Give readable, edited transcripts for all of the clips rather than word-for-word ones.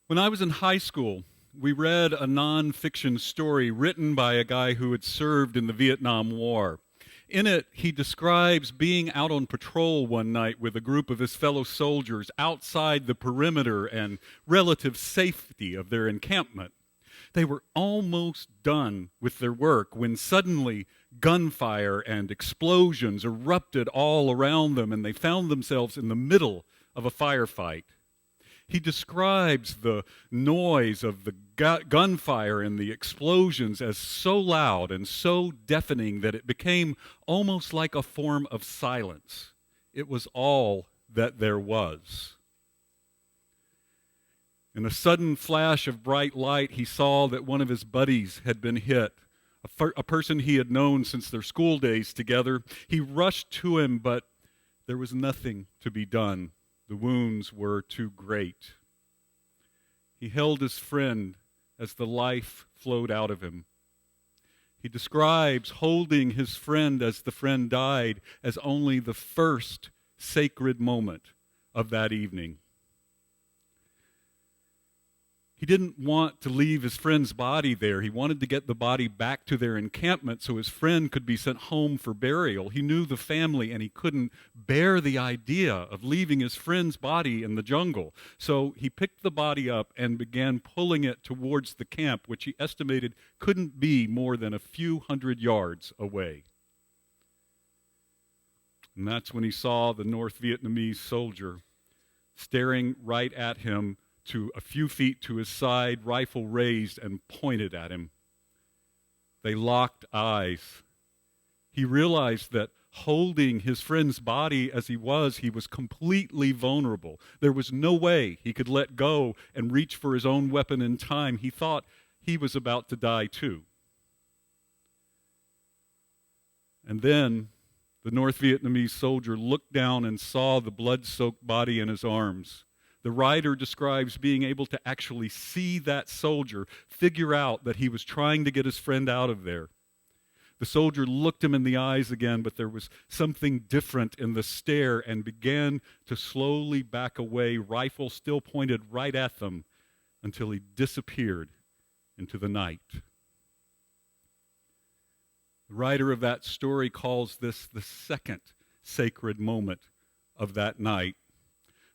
When I was in high school, we read a nonfiction story written by a guy who had served in the Vietnam War. In it, he describes being out on patrol one night with a group of his fellow soldiers outside the perimeter and relative safety of their encampment. They were almost done with their work when suddenly gunfire and explosions erupted all around them, and they found themselves in the middle of a firefight. He describes the noise of the gunfire and the explosions as so loud and so deafening that it became almost like a form of silence. It was all that there was. In a sudden flash of bright light, he saw that one of his buddies had been hit, a person he had known since their school days together. He rushed to him, but there was nothing to be done. The wounds were too great. He held his friend as the life flowed out of him. He describes holding his friend as the friend died as only the first sacred moment of that evening. He didn't want to leave his friend's body there. He wanted to get the body back to their encampment so his friend could be sent home for burial. He knew the family and he couldn't bear the idea of leaving his friend's body in the jungle. So he picked the body up and began pulling it towards the camp, which he estimated couldn't be more than a few hundred yards away. And that's when he saw the North Vietnamese soldier staring right at him to a few feet to his side, rifle raised and pointed at him. They locked eyes. He realized that holding his friend's body as he was completely vulnerable. There was no way he could let go and reach for his own weapon in time. He thought he was about to die too. And then the North Vietnamese soldier looked down and saw the blood-soaked body in his arms. The writer describes being able to actually see that soldier figure out that he was trying to get his friend out of there. The soldier looked him in the eyes again, but there was something different in the stare and began to slowly back away, rifle still pointed right at them, until he disappeared into the night. The writer of that story calls this the second sacred moment of that night.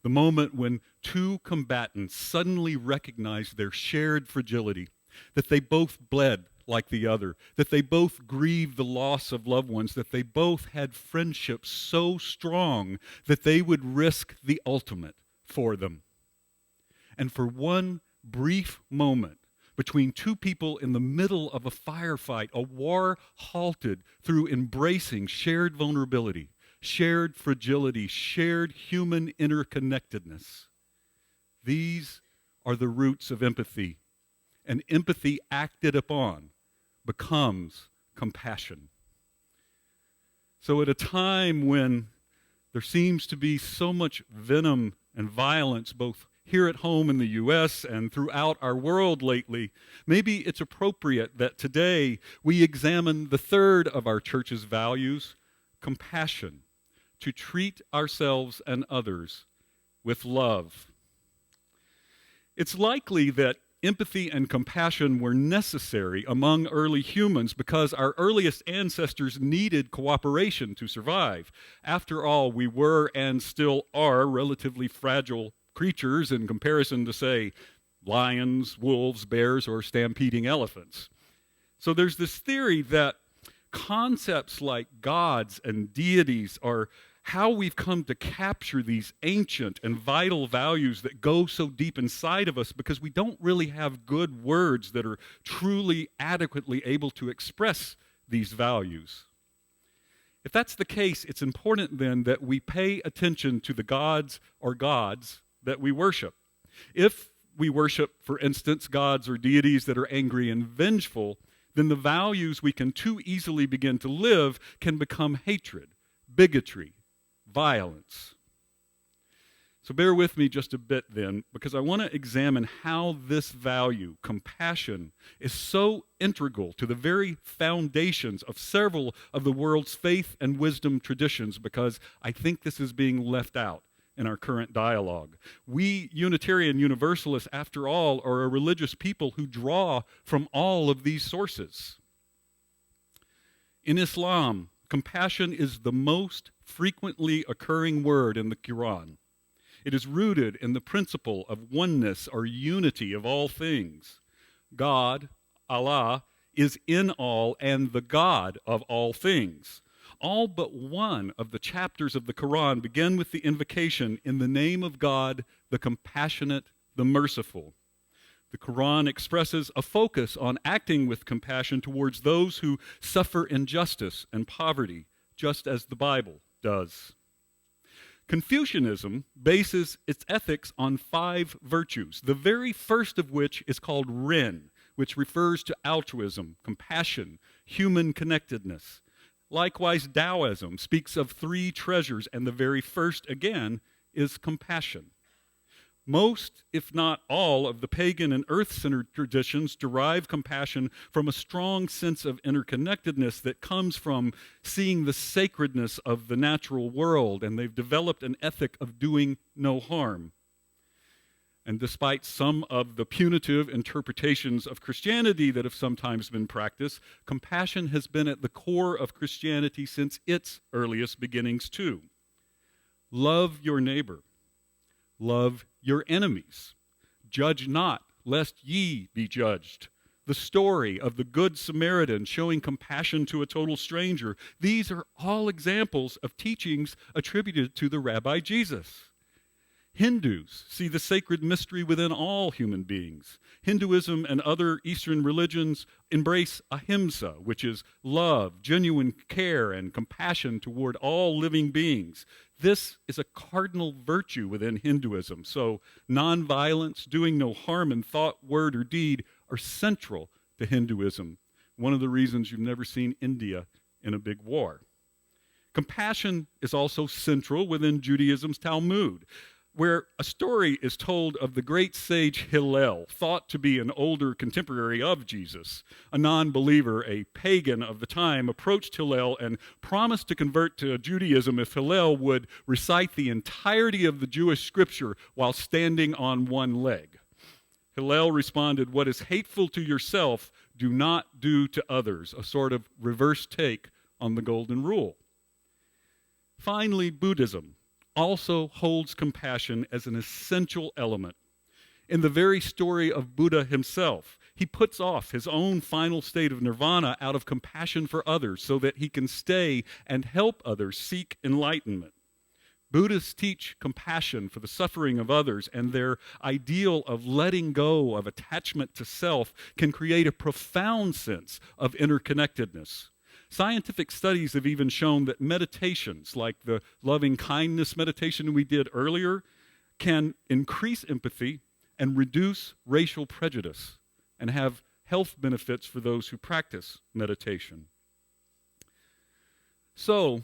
The moment when two combatants suddenly recognized their shared fragility, that they both bled like the other, that they both grieved the loss of loved ones, that they both had friendships so strong that they would risk the ultimate for them. And for one brief moment, between two people in the middle of a firefight, a war halted through embracing shared vulnerability, shared fragility, shared human interconnectedness. These are the roots of empathy, and empathy acted upon becomes compassion. So at a time when there seems to be so much venom and violence, both here at home in the U.S. and throughout our world lately, maybe it's appropriate that today we examine the third of our church's values, compassion, to treat ourselves and others with love. It's likely that empathy and compassion were necessary among early humans because our earliest ancestors needed cooperation to survive. After all, we were and still are relatively fragile creatures in comparison to, say, lions, wolves, bears, or stampeding elephants. So there's this theory that concepts like gods and deities are how we've come to capture these ancient and vital values that go so deep inside of us because we don't really have good words that are truly adequately able to express these values. If that's the case, it's important then that we pay attention to the gods or gods that we worship. If we worship, for instance, gods or deities that are angry and vengeful, then the values we can too easily begin to live can become hatred, bigotry, violence. So bear with me just a bit then, because I want to examine how this value, compassion, is so integral to the very foundations of several of the world's faith and wisdom traditions, because I think this is being left out in our current dialogue. We Unitarian Universalists, after all, are a religious people who draw from all of these sources. In Islam, compassion is the most frequently occurring word in the Quran. It is rooted in the principle of oneness or unity of all things. God, Allah, is in all and the God of all things. All but one of the chapters of the Quran begin with the invocation, "In the name of God, the compassionate, the merciful." The Quran expresses a focus on acting with compassion towards those who suffer injustice and poverty, just as the Bible does. Confucianism bases its ethics on 5 virtues, the very first of which is called Ren, which refers to altruism, compassion, human connectedness. Likewise, Taoism speaks of 3 treasures, and the very first, again, is compassion. Most, if not all, of the pagan and earth-centered traditions derive compassion from a strong sense of interconnectedness that comes from seeing the sacredness of the natural world, and they've developed an ethic of doing no harm. And despite some of the punitive interpretations of Christianity that have sometimes been practiced, compassion has been at the core of Christianity since its earliest beginnings too. Love your neighbor. Love your enemies. Judge not, lest ye be judged. The story of the Good Samaritan showing compassion to a total stranger. These are all examples of teachings attributed to the Rabbi Jesus. Hindus see the sacred mystery within all human beings. Hinduism and other Eastern religions embrace ahimsa, which is love, genuine care, and compassion toward all living beings. This is a cardinal virtue within Hinduism, so nonviolence, doing no harm in thought, word, or deed are central to Hinduism. One of the reasons you've never seen India in a big war. Compassion is also central within Judaism's Talmud, where a story is told of the great sage Hillel, thought to be an older contemporary of Jesus. A non-believer, a pagan of the time, approached Hillel and promised to convert to Judaism if Hillel would recite the entirety of the Jewish scripture while standing on one leg. Hillel responded, "What is hateful to yourself, do not do to others," a sort of reverse take on the golden rule. Finally, Buddhism also holds compassion as an essential element. In the very story of Buddha himself, he puts off his own final state of nirvana out of compassion for others so that he can stay and help others seek enlightenment. Buddhists teach compassion for the suffering of others, and their ideal of letting go of attachment to self can create a profound sense of interconnectedness. Scientific studies have even shown that meditations, like the loving kindness meditation we did earlier, can increase empathy and reduce racial prejudice and have health benefits for those who practice meditation. So,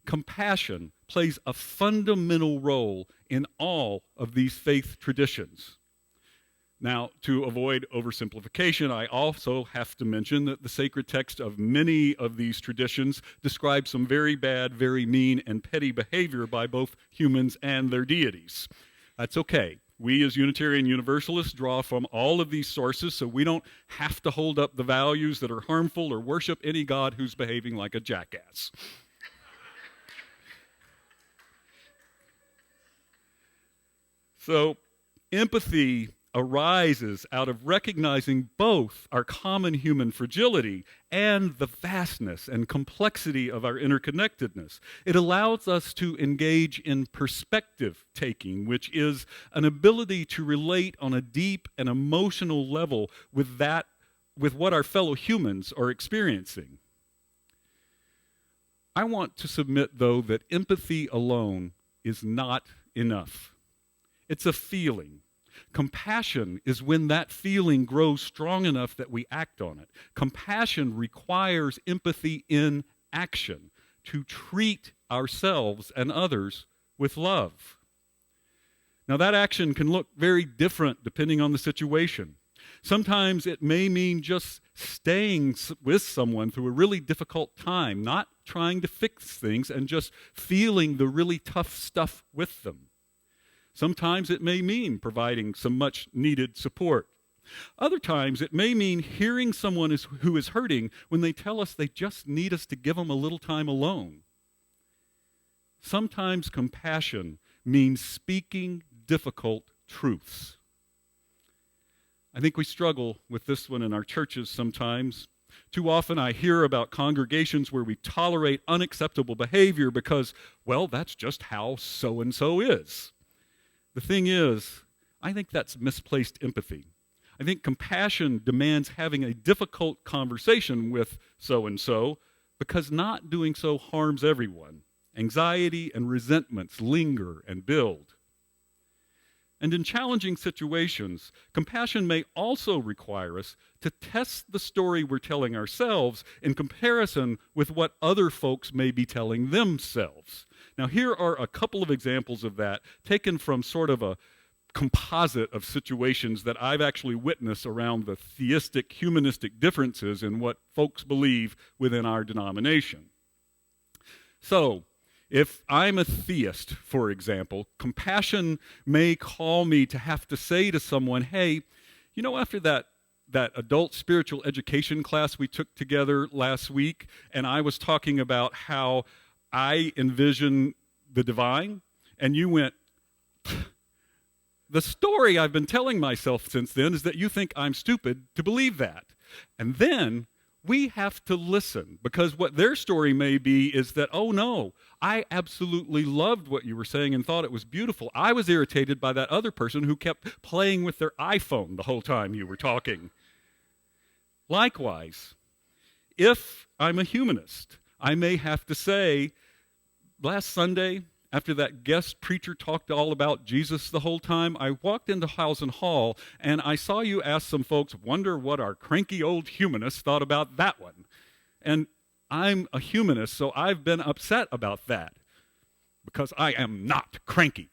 compassion plays a fundamental role in all of these faith traditions. Now, to avoid oversimplification, I also have to mention that the sacred text of many of these traditions describes some very bad, very mean, and petty behavior by both humans and their deities. That's okay. We as Unitarian Universalists draw from all of these sources, so we don't have to hold up the values that are harmful or worship any god who's behaving like a jackass. So, empathy arises out of recognizing both our common human fragility and the vastness and complexity of our interconnectedness. It allows us to engage in perspective taking, which is an ability to relate on a deep and emotional level with what our fellow humans are experiencing. I want to submit, though, that empathy alone is not enough. It's a feeling. Compassion is when that feeling grows strong enough that we act on it. Compassion requires empathy in action to treat ourselves and others with love. Now, that action can look very different depending on the situation. Sometimes it may mean just staying with someone through a really difficult time, not trying to fix things and just feeling the really tough stuff with them. Sometimes it may mean providing some much needed support. Other times it may mean hearing someone who is hurting when they tell us they just need us to give them a little time alone. Sometimes compassion means speaking difficult truths. I think we struggle with this one in our churches sometimes. Too often I hear about congregations where we tolerate unacceptable behavior because, well, that's just how so-and-so is. The thing is, I think that's misplaced empathy. I think compassion demands having a difficult conversation with so-and-so because not doing so harms everyone. Anxiety and resentments linger and build. And in challenging situations, compassion may also require us to test the story we're telling ourselves in comparison with what other folks may be telling themselves. Now, here are a couple of examples of that taken from sort of a composite of situations that I've actually witnessed around the theistic, humanistic differences in what folks believe within our denomination. So, if I'm a theist, for example, compassion may call me to have to say to someone, hey, you know, after that adult spiritual education class we took together last week, and I was talking about how I envision the divine, and you went, the story I've been telling myself since then is that you think I'm stupid to believe that. And then we have to listen, because what their story may be is that, oh no, I absolutely loved what you were saying and thought it was beautiful. I was irritated by that other person who kept playing with their iPhone the whole time you were talking. Likewise, if I'm a humanist, I may have to say, last Sunday, after that guest preacher talked all about Jesus the whole time, I walked into Housen Hall and I saw you ask some folks, wonder what our cranky old humanists thought about that one. And I'm a humanist, so I've been upset about that because I am not cranky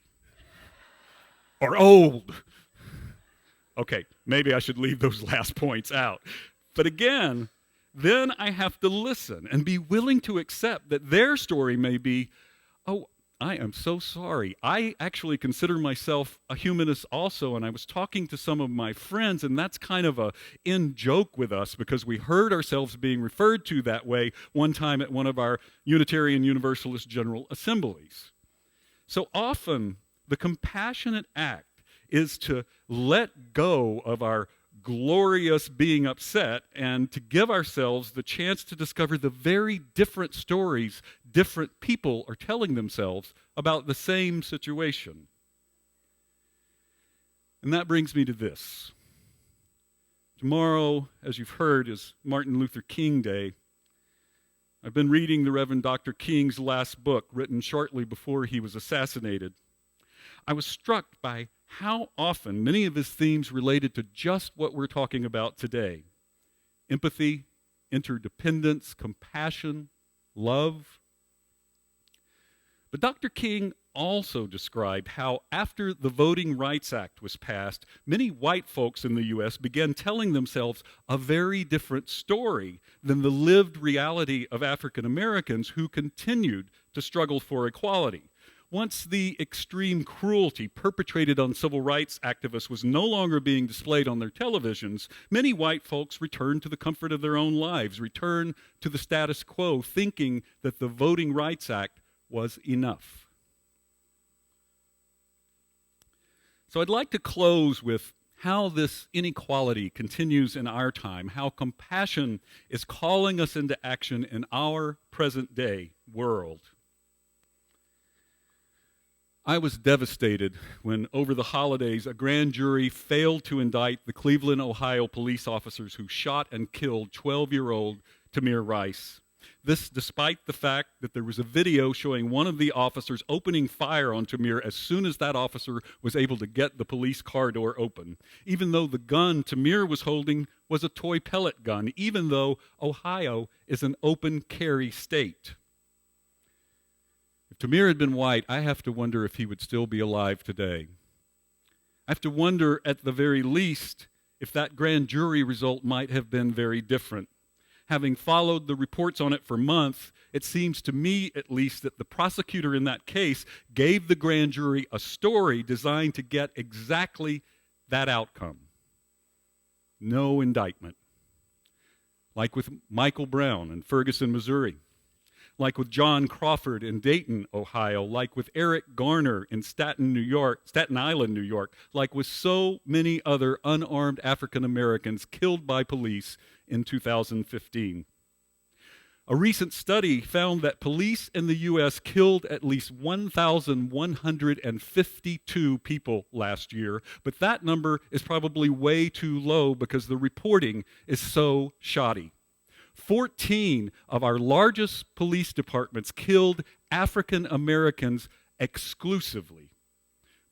or old. Okay, maybe I should leave those last points out. But again, then I have to listen and be willing to accept that their story may be, oh, I am so sorry. I actually consider myself a humanist also, and I was talking to some of my friends, and that's kind of a in-joke with us because we heard ourselves being referred to that way one time at one of our Unitarian Universalist General Assemblies. So often, the compassionate act is to let go of our glorious being upset and to give ourselves the chance to discover the very different stories different people are telling themselves about the same situation. And that brings me to this. Tomorrow, as you've heard, is Martin Luther King Day. I've been reading the Reverend Dr. King's last book, written shortly before he was assassinated. I was struck by how often many of his themes related to just what we're talking about today. Empathy, interdependence, compassion, love. But Dr. King also described how after the Voting Rights Act was passed, many white folks in the U.S. began telling themselves a very different story than the lived reality of African Americans who continued to struggle for equality. Once the extreme cruelty perpetrated on civil rights activists was no longer being displayed on their televisions, many white folks returned to the comfort of their own lives, returned to the status quo, thinking that the Voting Rights Act was enough. So I'd like to close with how this inequality continues in our time, how compassion is calling us into action in our present-day world. I was devastated when, over the holidays, a grand jury failed to indict the Cleveland, Ohio police officers who shot and killed 12-year-old Tamir Rice. This despite the fact that there was a video showing one of the officers opening fire on Tamir as soon as that officer was able to get the police car door open, even though the gun Tamir was holding was a toy pellet gun, even though Ohio is an open carry state. If Tamir had been white, I have to wonder if he would still be alive today. I have to wonder, at the very least, if that grand jury result might have been very different. having followed the reports on it for months, it seems to me at least that the prosecutor in that case gave the grand jury a story designed to get exactly that outcome. No indictment. Like with Michael Brown in Ferguson, Missouri. Like with John Crawford in Dayton, Ohio. Like with Eric Garner in Staten Island, New York. Like with so many other unarmed African Americans killed by police in 2015. A recent study found that police in the U.S. killed at least 1,152 people last year, but that number is probably way too low because the reporting is so shoddy. 14 of our largest police departments killed African Americans exclusively.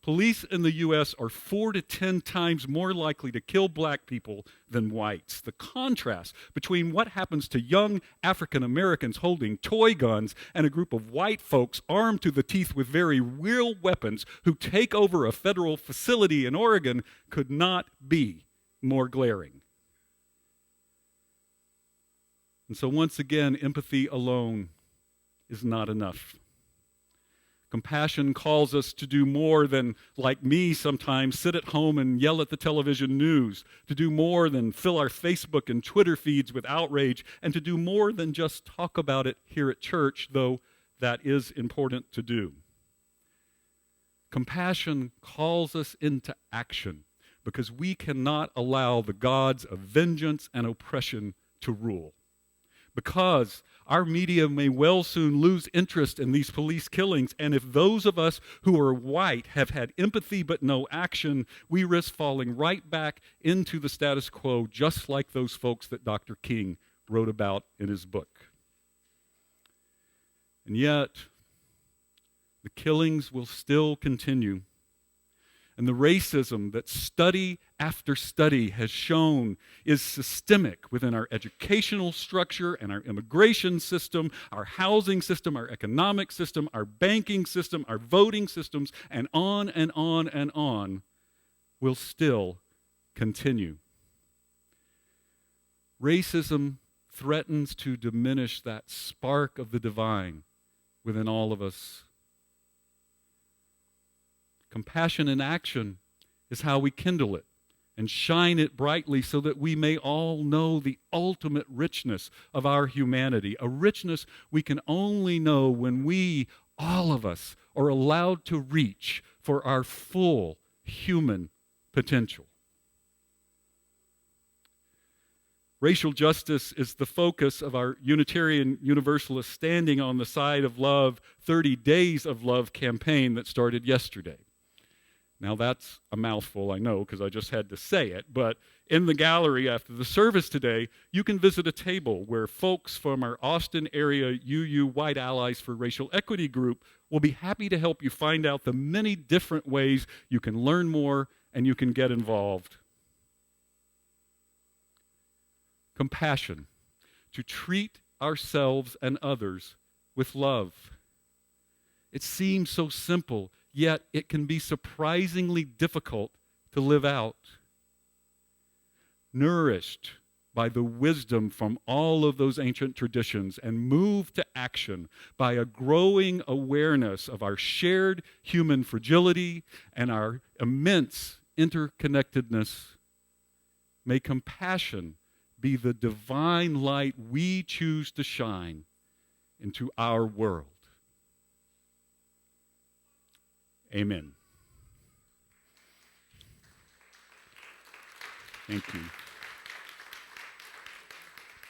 Police in the U.S. are 4 to 10 times more likely to kill black people than whites. The contrast between what happens to young African Americans holding toy guns and a group of white folks armed to the teeth with very real weapons who take over a federal facility in Oregon could not be more glaring. And so once again, empathy alone is not enough. Compassion calls us to do more than, like me sometimes, sit at home and yell at the television news, to do more than fill our Facebook and Twitter feeds with outrage, and to do more than just talk about it here at church, though that is important to do. Compassion calls us into action because we cannot allow the gods of vengeance and oppression to rule. Because our media may well soon lose interest in these police killings, and if those of us who are white have had empathy but no action, we risk falling right back into the status quo, just like those folks that Dr. King wrote about in his book. And yet, the killings will still continue. And the racism that study after study has shown is systemic within our educational structure and our immigration system, our housing system, our economic system, our banking system, our voting systems, and on and on and on will still continue. Racism threatens to diminish that spark of the divine within all of us. Compassion in action is how we kindle it and shine it brightly so that we may all know the ultimate richness of our humanity, a richness we can only know when we, all of us, are allowed to reach for our full human potential. Racial justice is the focus of our Unitarian Universalist Standing on the Side of Love 30 Days of Love campaign that started yesterday. Now that's a mouthful, I know, because I just had to say it, but in the gallery after the service today, you can visit a table where folks from our Austin area UU White Allies for Racial Equity group will be happy to help you find out the many different ways you can learn more and you can get involved. Compassion, to treat ourselves and others with love. It seems so simple, yet it can be surprisingly difficult to live out. Nourished by the wisdom from all of those ancient traditions and moved to action by a growing awareness of our shared human fragility and our immense interconnectedness, may compassion be the divine light we choose to shine into our world. Amen. Thank you.